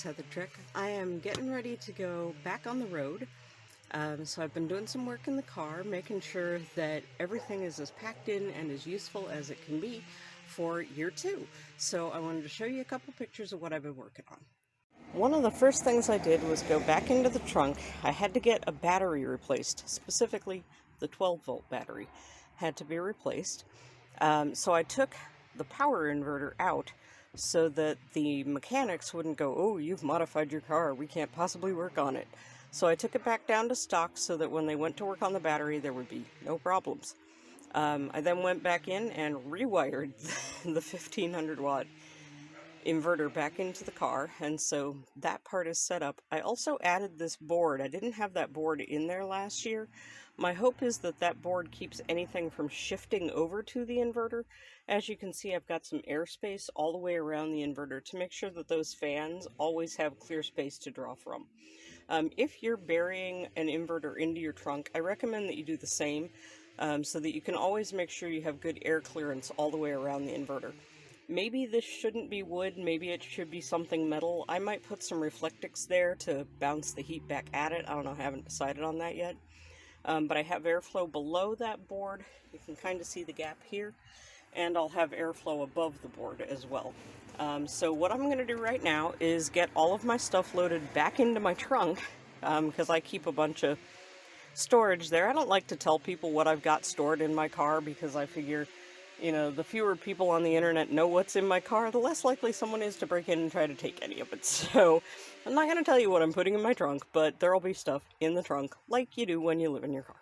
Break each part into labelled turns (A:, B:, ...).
A: it's Heather Trick. I am getting ready to go back on the road. So I've been doing some work in the car, making sure that everything is as packed in and as useful as it can be for year 2. So I wanted to show you a couple pictures of what I've been working on. One of the first things I did was go back into the trunk. I had to get a battery replaced, specifically the 12-volt battery had to be replaced. So I took the power inverter out so that the mechanics wouldn't go, "Oh, you've modified your car, we can't possibly work on it." So I took it back down to stock so that when they went to work on the battery, there would be no problems. I then went back in and rewired the 1500 watt inverter back into the car, and so that part is set up. I also added this board. I didn't have that board in there last year. My hope is that that board keeps anything from shifting over to the inverter. As you can see, I've got some airspace all the way around the inverter to make sure that those fans always have clear space to draw from. If you're burying an inverter into your trunk, I recommend that you do the same so that you can always make sure you have good air clearance all the way around the inverter. Maybe this shouldn't be wood, maybe it should be something metal. I might put some Reflectix there to bounce the heat back at it. I don't know, I haven't decided on that yet. But I have airflow below that board. You can kind of see the gap here. And I'll have airflow above the board as well. So what I'm going to do right now is get all of my stuff loaded back into my trunk, because I keep a bunch of storage there. I don't like to tell people what I've got stored in my car because I figure, you know, the fewer people on the internet know what's in my car, the less likely someone is to break in and try to take any of it. So I'm not going to tell you what I'm putting in my trunk, but there'll be stuff in the trunk like you do when you live in your car.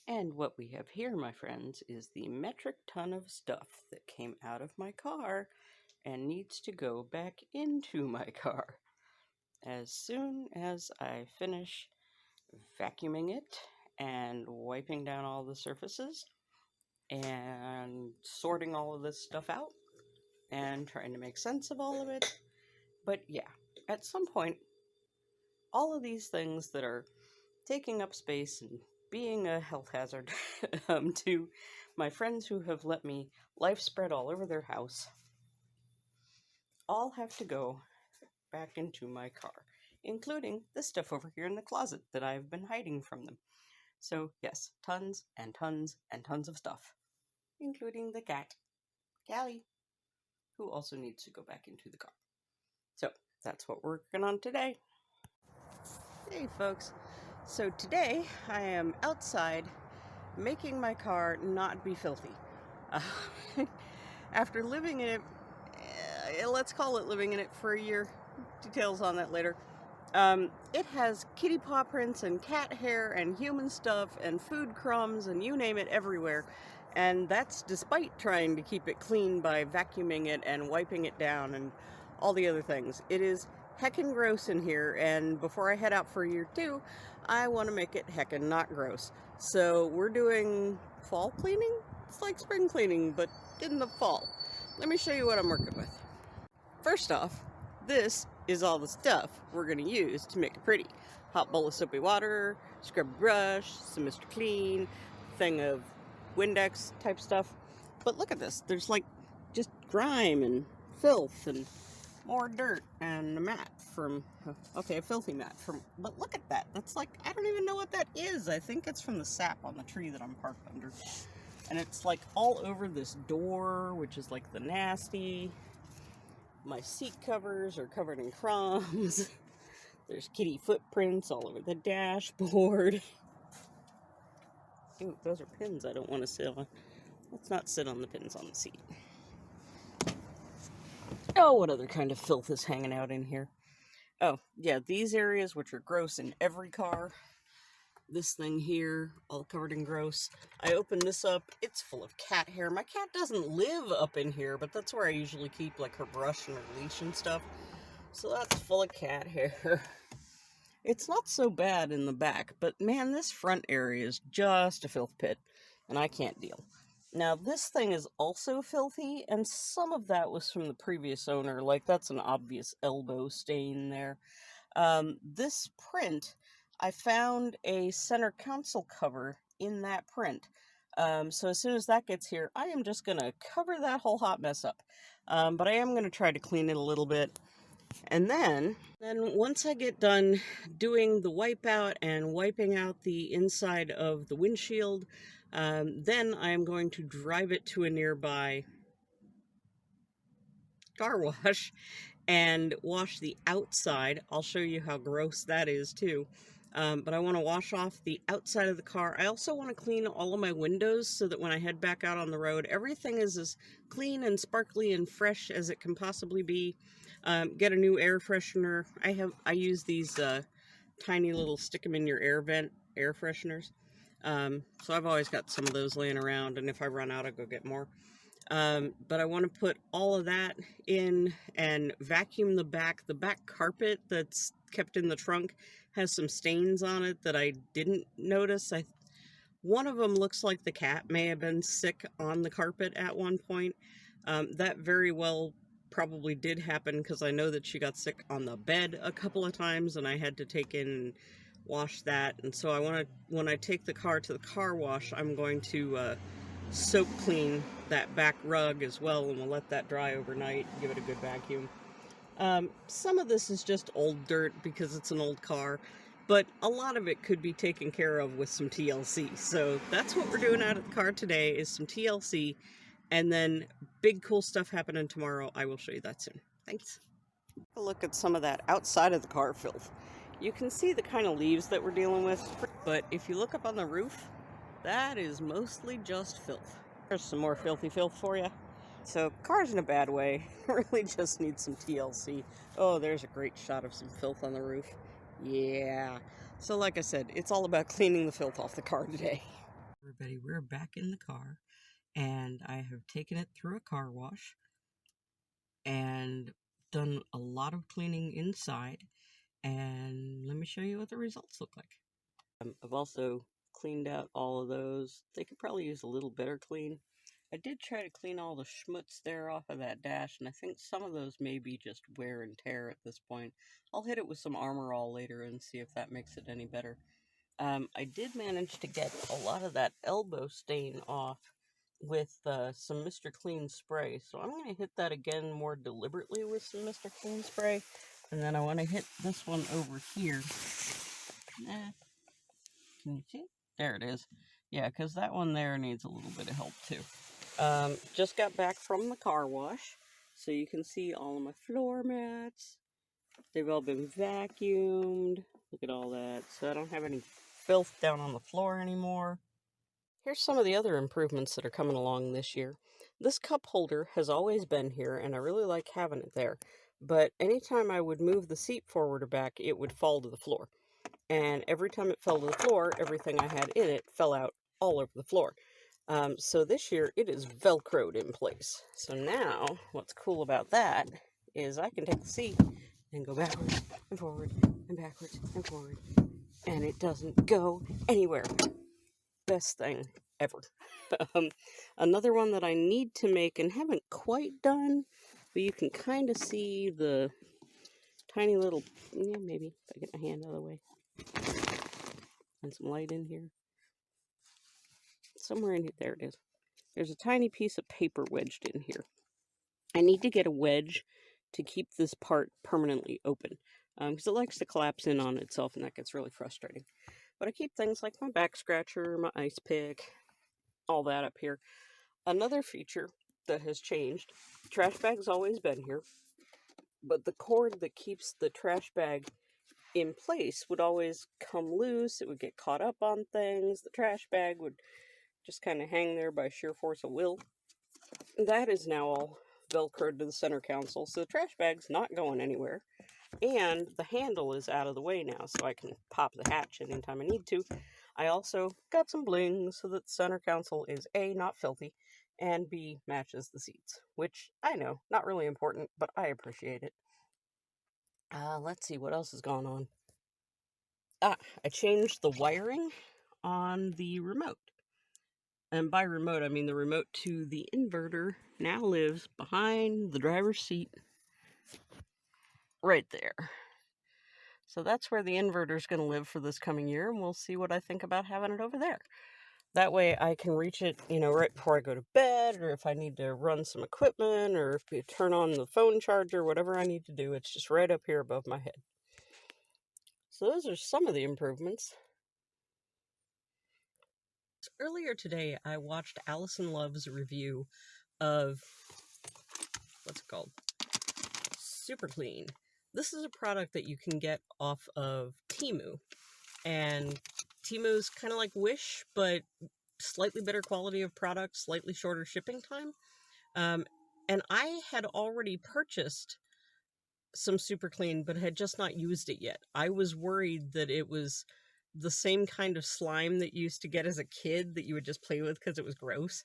A: And what we have here, my friends, is the metric ton of stuff that came out of my car and needs to go back into my car. As soon as I finish vacuuming it and wiping down all the surfaces and sorting all of this stuff out and trying to make sense of all of it. But yeah, at some point, all of these things that are taking up space and being a health hazard to my friends who have let me life spread all over their house, all have to go back into my car, including the stuff over here in the closet that I've been hiding from them. So yes, tons and tons and tons of stuff, including the cat, Callie, who also needs to go back into the car. So that's what we're working on today. Hey folks, so today I am outside making my car not be filthy. After living in it, let's call it living in it for a year, details on that later. It has kitty paw prints and cat hair and human stuff and food crumbs and you name it everywhere. And that's despite trying to keep it clean by vacuuming it and wiping it down and all the other things. It is heckin' gross in here, and before I head out for year 2, I want to make it heckin' not gross. So we're doing fall cleaning? It's like spring cleaning, but in the fall. Let me show you what I'm working with. First off, this is all the stuff we're going to use to make it pretty. Hot bowl of soapy water, scrub brush, some Mr. Clean, thing of Windex type stuff. But look at this. There's like just grime and filth and more dirt and a mat from, okay, a filthy mat from, but look at that. That's like, I don't even know what that is. I think it's from the sap on the tree that I'm parked under. And it's like all over this door, which is like the nasty. My seat covers are covered in crumbs. There's kitty footprints all over the dashboard. Ooh, those are pins I don't want to sit on. Let's not sit on the pins on the seat. Oh, what other kind of filth is hanging out in here? Oh, yeah, these areas, which are gross in every car. This thing here, all covered in gross. I opened this up. It's full of cat hair. My cat doesn't live up in here, but that's where I usually keep, like, her brush and her leash and stuff. So that's full of cat hair. It's not so bad in the back, but man, this front area is just a filth pit, and I can't deal. Now, this thing is also filthy, and some of that was from the previous owner. Like, that's an obvious elbow stain there. This print, I found a center console cover in that print. So as soon as that gets here, I am just going to cover that whole hot mess up. But I am going to try to clean it a little bit. And then once I get done doing the wipeout and wiping out the inside of the windshield, then I'm going to drive it to a nearby car wash and wash the outside. I'll show you how gross that is too. But I want to wash off the outside of the car. I also want to clean all of my windows so that when I head back out on the road, everything is as clean and sparkly and fresh as it can possibly be. Get a new air freshener. I use these tiny little stick them in your air vent air fresheners. So I've always got some of those laying around, and if I run out, I'll go get more. But I want to put all of that in and vacuum the back. The back carpet that's kept in the trunk has some stains on it that I didn't notice. One of them looks like the cat may have been sick on the carpet at one point. That very well probably did happen because I know that she got sick on the bed a couple of times and I had to take in and wash that. And so when I take the car to the car wash, I'm going to soak clean that back rug as well, and we'll let that dry overnight, give it a good vacuum. Some of this is just old dirt because it's an old car, but a lot of it could be taken care of with some TLC. So that's what we're doing out of the car today, is some TLC, and then big cool stuff happening tomorrow. I will show you that soon. Thanks. A look at some of that outside of the car filth. You can see the kind of leaves that we're dealing with, but if you look up on the roof, that is mostly just filth. There's some more filthy filth for you. So, car's in a bad way. Really just needs some TLC. Oh, there's a great shot of some filth on the roof. Yeah. So, like I said, it's all about cleaning the filth off the car today. Everybody, we're back in the car, and I have taken it through a car wash and done a lot of cleaning inside. And let me show you what the results look like. I've also cleaned out all of those. They could probably use a little better clean. I did try to clean all the schmutz there off of that dash, and I think some of those may be just wear and tear at this point. I'll hit it with some Armor All later and see if that makes it any better. I did manage to get a lot of that elbow stain off with some Mr. Clean spray, so I'm going to hit that again more deliberately with some Mr. Clean spray, and then I want to hit this one over here. Can you see? There it is. Yeah, because that one there needs a little bit of help too. Just got back from the car wash, so you can see all of my floor mats. They've all been vacuumed. Look at all that. So I don't have any filth down on the floor anymore. Here's some of the other improvements that are coming along this year. This cup holder has always been here, and I really like having it there. But anytime I would move the seat forward or back, it would fall to the floor. And every time it fell to the floor, everything I had in it fell out all over the floor. So this year it is Velcroed in place. So now what's cool about that is I can take the seat and go backwards and forward and backwards and forward, and it doesn't go anywhere. Best thing ever. Another one that I need to make and haven't quite done, but you can kind of see the tiny little, yeah, maybe if I get my hand out of the way and some light in here. Somewhere in here, there it is. There's a tiny piece of paper wedged in here. I need to get a wedge to keep this part permanently open, because it likes to collapse in on itself, and that gets really frustrating. But I keep things like my back scratcher, my ice pick, all that up here. Another feature that has changed, trash bag's always been here, but the cord that keeps the trash bag in place would always come loose. It would get caught up on things. The trash bag would just kind of hang there by sheer force of will. That is now all Velcroed to the center console, so the trash bag's not going anywhere. And the handle is out of the way now, so I can pop the hatch anytime I need to. I also got some bling so that the center console is A, not filthy, and B, matches the seats. Which, I know, not really important, but I appreciate it. Let's see, what else has gone on? I changed the wiring on the remote. And by remote, I mean the remote to the inverter now lives behind the driver's seat. Right there. So that's where the inverter is going to live for this coming year, and we'll see what I think about having it over there. That way I can reach it, right before I go to bed, or if I need to run some equipment, or if you turn on the phone charger, whatever I need to do, it's just right up here above my head. So those are some of the improvements. Earlier today, I watched Allison Love's review of, what's it called? Super Clean. This is a product that you can get off of Temu. And Temu's kind of like Wish, but slightly better quality of product, slightly shorter shipping time. And I had already purchased some Super Clean, but had just not used it yet. I was worried that it was the same kind of slime that you used to get as a kid that you would just play with because it was gross.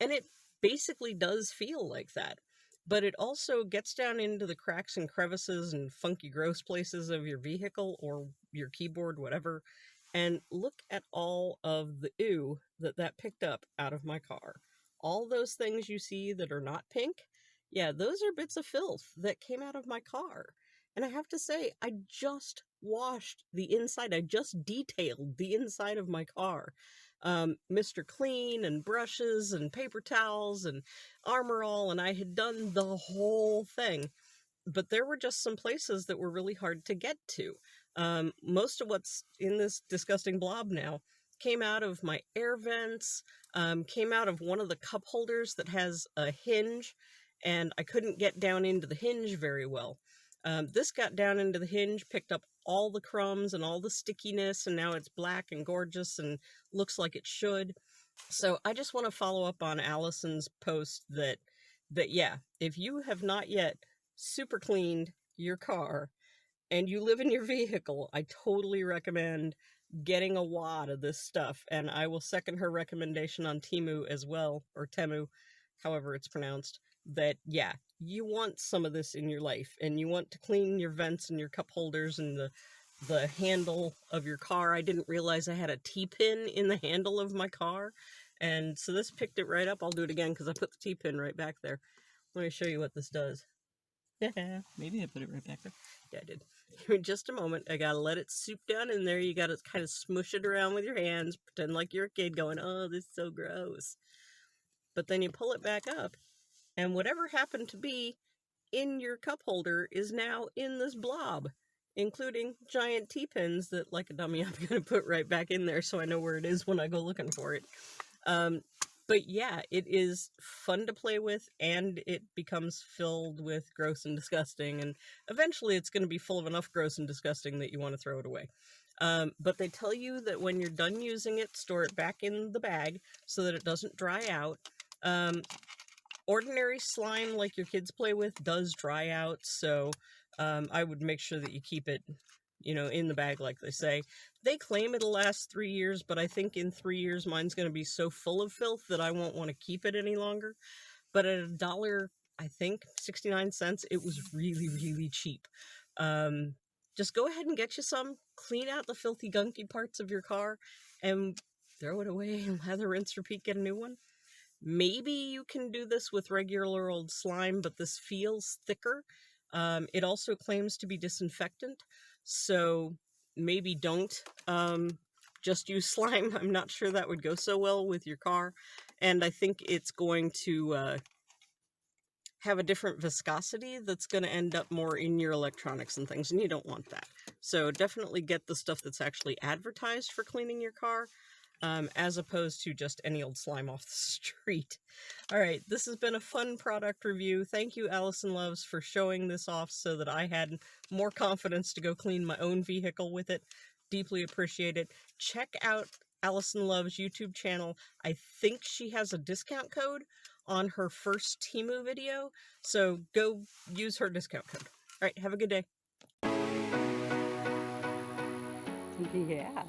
A: And it basically does feel like that. But it also gets down into the cracks and crevices and funky gross places of your vehicle or your keyboard, whatever. And look at all of the ew that picked up out of my car. All those things you see that are not pink, yeah, those are bits of filth that came out of my car. And I have to say, I just washed the inside. I just detailed the inside of my car. Mr. Clean and brushes and paper towels and Armor All, and I had done the whole thing. But there were just some places that were really hard to get to. Most of what's in this disgusting blob now came out of my air vents, came out of one of the cup holders that has a hinge, and I couldn't get down into the hinge very well. This got down into the hinge, picked up all the crumbs and all the stickiness, and now it's black and gorgeous and looks like it should. So I just want to follow up on Allison's post that yeah, if you have not yet super cleaned your car and you live in your vehicle, I totally recommend getting a wad of this stuff. And I will second her recommendation on Temu as well, or Temu, however it's pronounced, that yeah, you want some of this in your life, and you want to clean your vents and your cup holders and the handle of your car. I didn't realize I had a T-pin in the handle of my car, and so this picked it right up. I'll do it again because I put the T-pin right back there. Let me show you what this does. Yeah, maybe I put it right back there. Yeah, I did. In just a moment, I gotta let it soup down in there. You gotta kind of smush it around with your hands, pretend like you're a kid going, oh, this is so gross. But then you pull it back up, and whatever happened to be in your cup holder is now in this blob, including giant T-pins that, like a dummy, I'm gonna put right back in there so I know where it is when I go looking for it. But yeah, it is fun to play with, and it becomes filled with gross and disgusting, and eventually it's going to be full of enough gross and disgusting that you want to throw it away. But they tell you that when you're done using it, store it back in the bag so that it doesn't dry out. Ordinary slime like your kids play with does dry out, so I would make sure that you keep it in the bag like they say. They claim it'll last 3 years, but I think in 3 years mine's going to be so full of filth that I won't want to keep it any longer. But at $1, I think 69 cents, it was really, really cheap. Just go ahead and get you some, clean out the filthy, gunky parts of your car, and throw it away and lather, rinse, repeat, get a new one. Maybe you can do this with regular old slime, but this feels thicker. It also claims to be disinfectant, so maybe don't just use slime. I'm not sure that would go so well with your car, and I think it's going to have a different viscosity that's going to end up more in your electronics and things, and you don't want that. So definitely get the stuff that's actually advertised for cleaning your car, as opposed to just any old slime off the street. All right, this has been a fun product review. Thank you, Allison Loves, for showing this off so that I had more confidence to go clean my own vehicle with it. Deeply appreciate it. Check out Allison Loves' YouTube channel. I think she has a discount code on her first Temu video, so go use her discount code. All right, have a good day. Yeah.